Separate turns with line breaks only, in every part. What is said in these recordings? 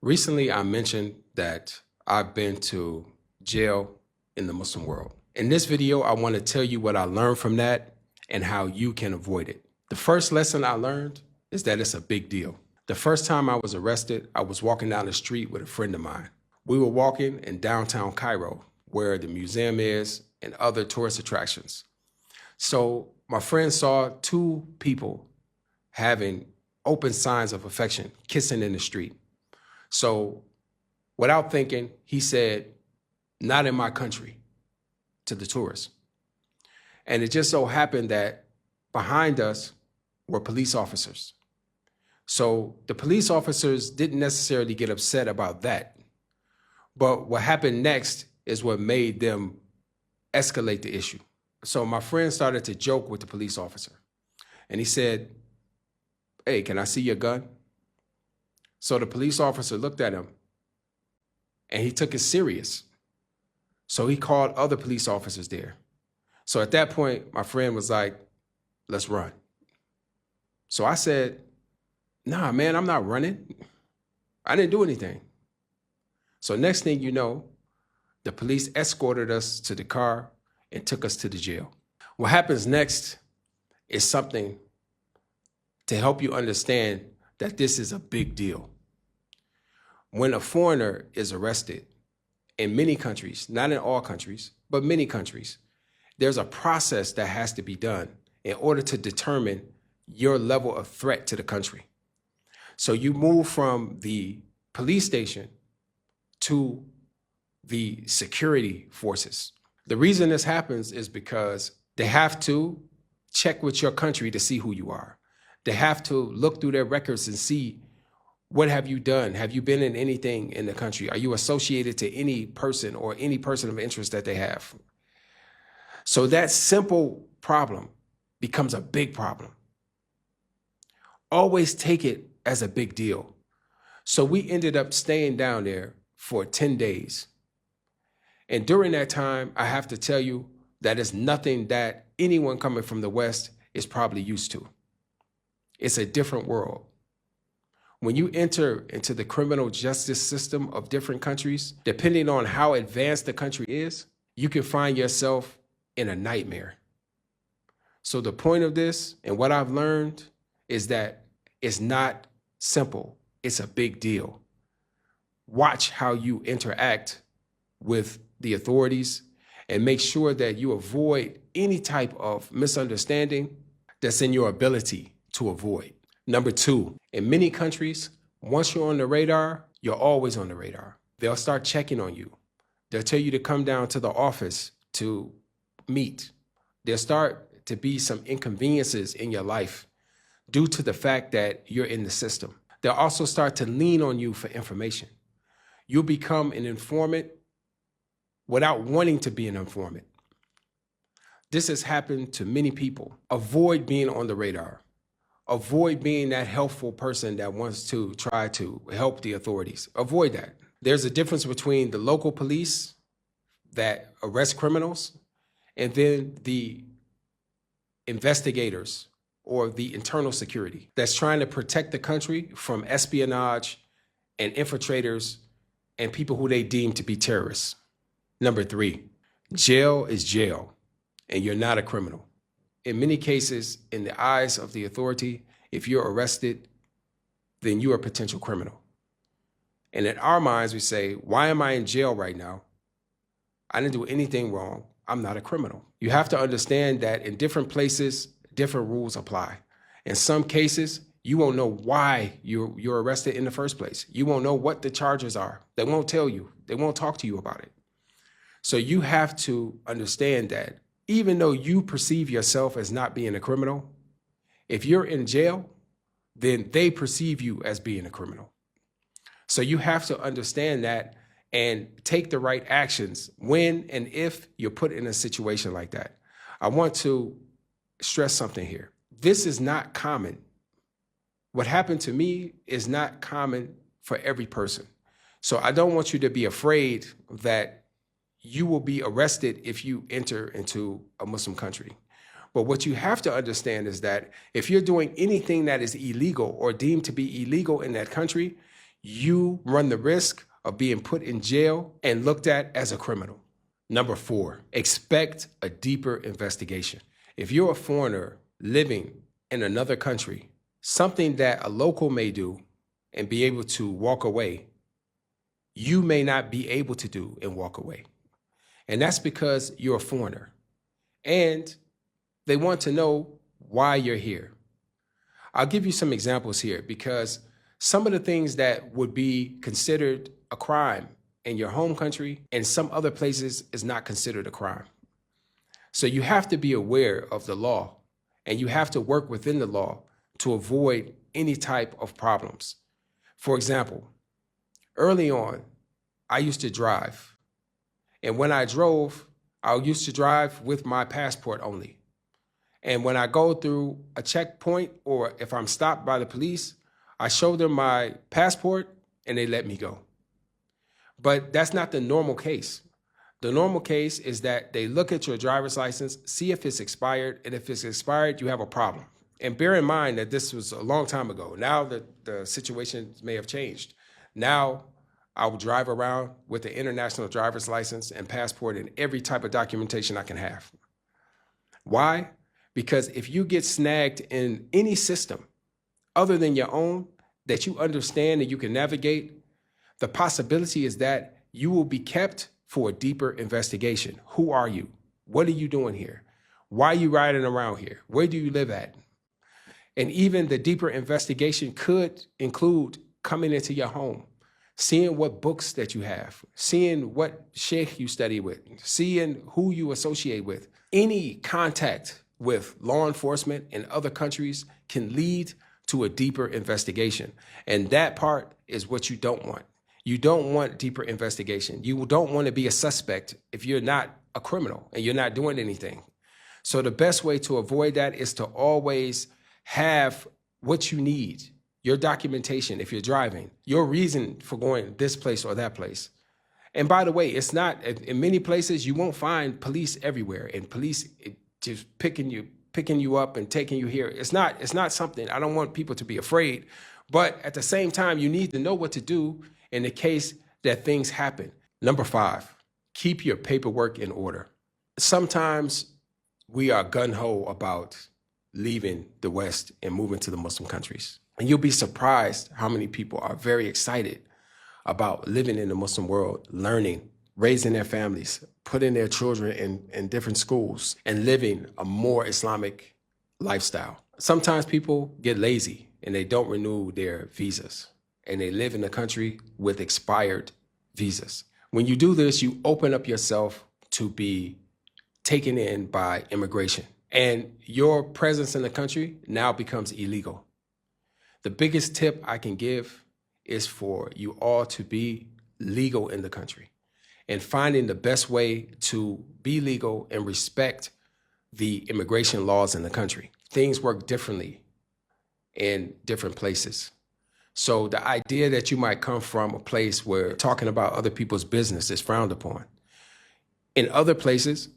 Recently, I mentioned that I've been to jail in the Muslim world. In this video, I want to tell you what I learned from that and how you can avoid it. The first lesson I learned is that it's a big deal. The first time I was arrested, I was walking down the street with a friend of mine. We were walking in downtown Cairo, where the museum is and other tourist attractions. So my friend saw two people having open signs of affection, kissing in the street. So without thinking, he said, "Not in my country," to the tourists. And it just so happened that behind us were police officers. So the police officers didn't necessarily get upset about that. But what happened next is what made them escalate the issue. So my friend started to joke with the police officer. And he said, "Hey, can I see your gun?" So the police officer looked at him and he took it serious. So he called other police officers there. So at that point, my friend was like, "Let's run." So I said, "Nah, man, I'm not running. I didn't do anything." So next thing you know, the police escorted us to the car and took us to the jail. What happens next is something to help you understand that this is a big deal. When a foreigner is arrested, in many countries, not in all countries, but many countries, there's a process that has to be done in order to determine your level of threat to the country. So you move from the police station to the security forces. The reason this happens is because they have to check with your country to see who you are. They have to look through their records and see, what have you done? Have you been in anything in the country? Are you associated to any person or any person of interest that they have? So that simple problem becomes a big problem. Always take it as a big deal. So we ended up staying down there for 10 days. And during that time, I have to tell you that it's nothing that anyone coming from the West is probably used to. It's a different world. When you enter into the criminal justice system of different countries, depending on how advanced the country is, you can find yourself in a nightmare. So the point of this and what I've learned is that it's not simple. It's a big deal. Watch how you interact with the authorities and make sure that you avoid any type of misunderstanding that's in your ability to avoid. Number two, in many countries, once you're on the radar, you're always on the radar. They'll start checking on you. They'll tell you to come down to the office to meet. There'll start to be some inconveniences in your life due to the fact that you're in the system. They'll also start to lean on you for information. You'll become an informant without wanting to be an informant. This has happened to many people. Avoid being on the radar. Avoid being that helpful person that wants to try to help the authorities. Avoid that. There's a difference between the local police that arrest criminals and then the investigators or the internal security that's trying to protect the country from espionage and infiltrators and people who they deem to be terrorists. Number three, jail is jail, and you're not a criminal. In many cases, in the eyes of the authority, if you're arrested, then you're a potential criminal. And in our minds, we say, why am I in jail right now? I didn't do anything wrong. I'm not a criminal. You have to understand that in different places, different rules apply. In some cases, you won't know why you're arrested in the first place. You won't know what the charges are. They won't tell you. They won't talk to you about it. So you have to understand that even though you perceive yourself as not being a criminal, if you're in jail, then they perceive you as being a criminal. So you have to understand that and take the right actions when and if you're put in a situation like that. I want to stress something here. This is not common. What happened to me is not common for every person. So I don't want you to be afraid that you will be arrested if you enter into a Muslim country. But what you have to understand is that if you're doing anything that is illegal or deemed to be illegal in that country, you run the risk of being put in jail and looked at as a criminal. Number 4, expect a deeper investigation. If you're a foreigner living in another country, something that a local may do and be able to walk away, you may not be able to do and walk away. And that's because you're a foreigner. And they want to know why you're here. I'll give you some examples here because some of the things that would be considered a crime in your home country and some other places is not considered a crime. So you have to be aware of the law and you have to work within the law to avoid any type of problems. For example, early on, I used to drive. And when I drove, I used to drive with my passport only. And when I go through a checkpoint or if I'm stopped by the police, I show them my passport and they let me go. But that's not the normal case. The normal case is that they look at your driver's license, see if it's expired, and if it's expired, you have a problem. And bear in mind that this was a long time ago. Now the situation may have changed. Now I will drive around with the international driver's license and passport and every type of documentation I can have. Why? Because if you get snagged in any system other than your own that you understand and you can navigate, the possibility is that you will be kept for a deeper investigation. Who are you? What are you doing here? Why are you riding around here? Where do you live at? And even the deeper investigation could include coming into your home, seeing what books that you have, seeing what sheikh you study with, seeing who you associate with. Any contact with law enforcement in other countries can lead to a deeper investigation. And that part is what you don't want. You don't want deeper investigation. You don't want to be a suspect if you're not a criminal and you're not doing anything. So the best way to avoid that is to always have what you need, your documentation if you're driving, your reason for going this place or that place. And by the way, it's not, in many places, you won't find police everywhere and police just picking you up and taking you here. It's not something, I don't want people to be afraid, but at the same time, you need to know what to do in the case that things happen. Number 5, keep your paperwork in order. Sometimes we are gung-ho about leaving the West and moving to the Muslim countries. And you'll be surprised how many people are very excited about living in the Muslim world, learning, raising their families, putting their children in different schools, and living a more Islamic lifestyle. Sometimes people get lazy and they don't renew their visas, and they live in the country with expired visas. When you do this, you open up yourself to be taken in by immigration, and your presence in the country now becomes illegal. The biggest tip I can give is for you all to be legal in the country and finding the best way to be legal and respect the immigration laws in the country. Things work differently in different places. So the idea that you might come from a place where talking about other people's business is frowned upon. In other places,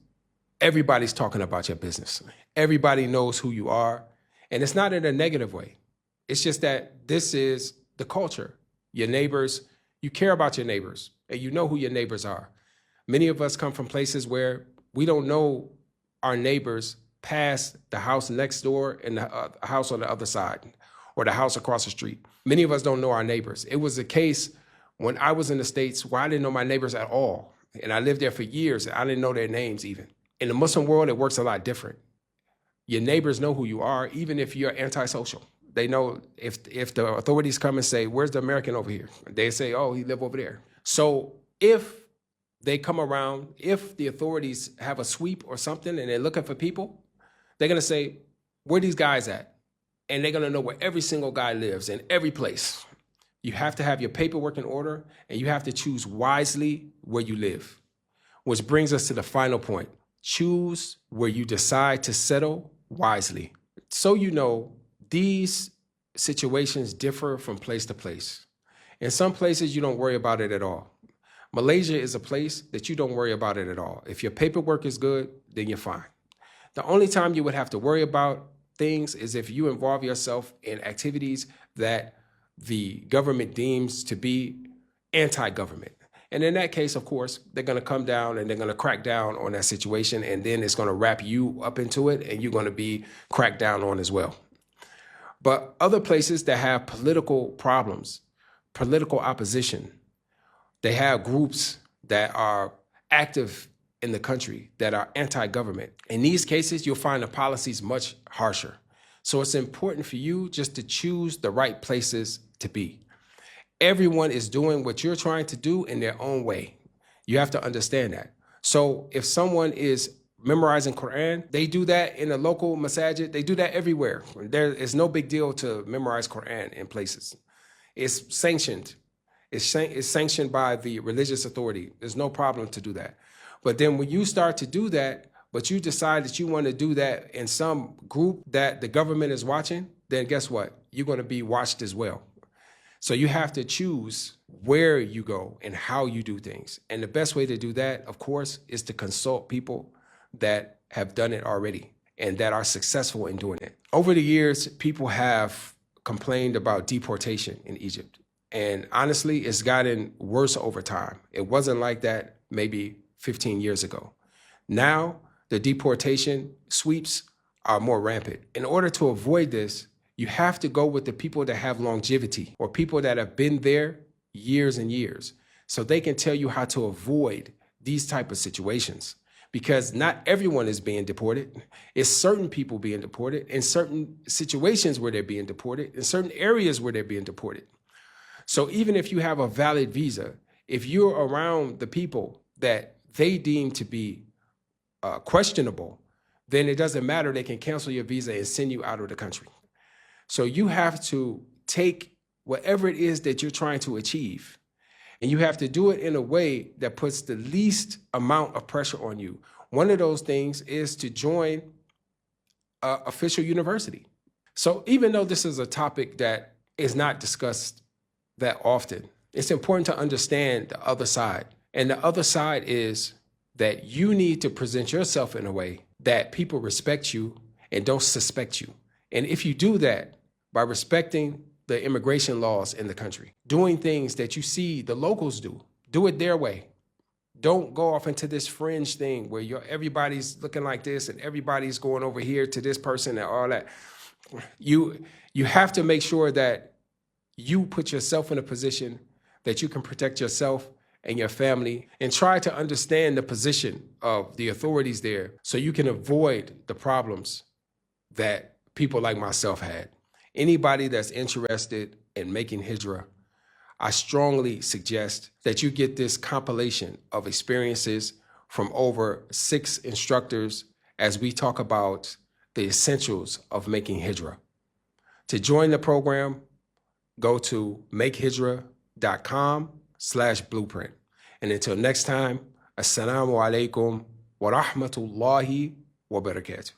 everybody's talking about your business. Everybody knows who you are. And it's not in a negative way. It's just that this is the culture. Your neighbors, you care about your neighbors, and you know who your neighbors are. Many of us come from places where we don't know our neighbors past the house next door and the house on the other side or the house across the street. Many of us don't know our neighbors. It was a case when I was in the States where I didn't know my neighbors at all. And I lived there for years and I didn't know their names even. In the Muslim world, it works a lot different. Your neighbors know who you are, even if you're antisocial. They know if the authorities come and say, where's the American over here? They say, oh, he live over there. So if they come around, if the authorities have a sweep or something and they're looking for people, they're going to say, where these guys at? And they're going to know where every single guy lives in every place. You have to have your paperwork in order and you have to choose wisely where you live. Which brings us to the final point. Choose where you decide to settle wisely. So you know, these situations differ from place to place. In some places, you don't worry about it at all. Malaysia is a place that you don't worry about it at all. If your paperwork is good, then you're fine. The only time you would have to worry about things is if you involve yourself in activities that the government deems to be anti-government. And in that case, of course, they're going to come down and they're going to crack down on that situation. And then it's going to wrap you up into it and you're going to be cracked down on as well. But other places that have political problems, political opposition, they have groups that are active in the country that are anti-government. In these cases, you'll find the policies much harsher. So it's important for you just to choose the right places to be. Everyone is doing what you're trying to do in their own way. You have to understand that. So if someone is memorizing Quran, they do that in a local masajid. They do that everywhere. There is no big deal to memorize Quran in places. It's sanctioned. It's sanctioned by the religious authority. There's no problem to do that. But then when you start to do that, but you decide that you want to do that in some group that the government is watching, then guess what? You're going to be watched as well. So you have to choose where you go and how you do things. And the best way to do that, of course, is to consult people that have done it already and that are successful in doing it. Over the years, people have complained about deportation in Egypt. And honestly, it's gotten worse over time. It wasn't like that maybe 15 years ago. Now, the deportation sweeps are more rampant. In order to avoid this, you have to go with the people that have longevity or people that have been there years and years so they can tell you how to avoid these type of situations, because not everyone is being deported. It's certain people being deported in certain situations where they're being deported, in certain areas where they're being deported. So even if you have a valid visa, if you're around the people that they deem to be questionable, then it doesn't matter. They can cancel your visa and send you out of the country. So you have to take whatever it is that you're trying to achieve, and you have to do it in a way that puts the least amount of pressure on you. One of those things is to join an official university. So even though this is a topic that is not discussed that often, it's important to understand the other side. And the other side is that you need to present yourself in a way that people respect you and don't suspect you. And if you do that, by respecting the immigration laws in the country, doing things that you see the locals do it their way. Don't go off into this fringe thing where everybody's looking like this and everybody's going over here to this person and all that. You have to make sure that you put yourself in a position that you can protect yourself and your family, and try to understand the position of the authorities there so you can avoid the problems that people like myself had. Anybody that's interested in making Hijrah, I strongly suggest that you get this compilation of experiences from over 6 instructors as we talk about the essentials of making Hijrah. To join the program, go to makehijrah.com/blueprint. And until next time, assalamu alaikum wa rahmatullahi wa barakatuh.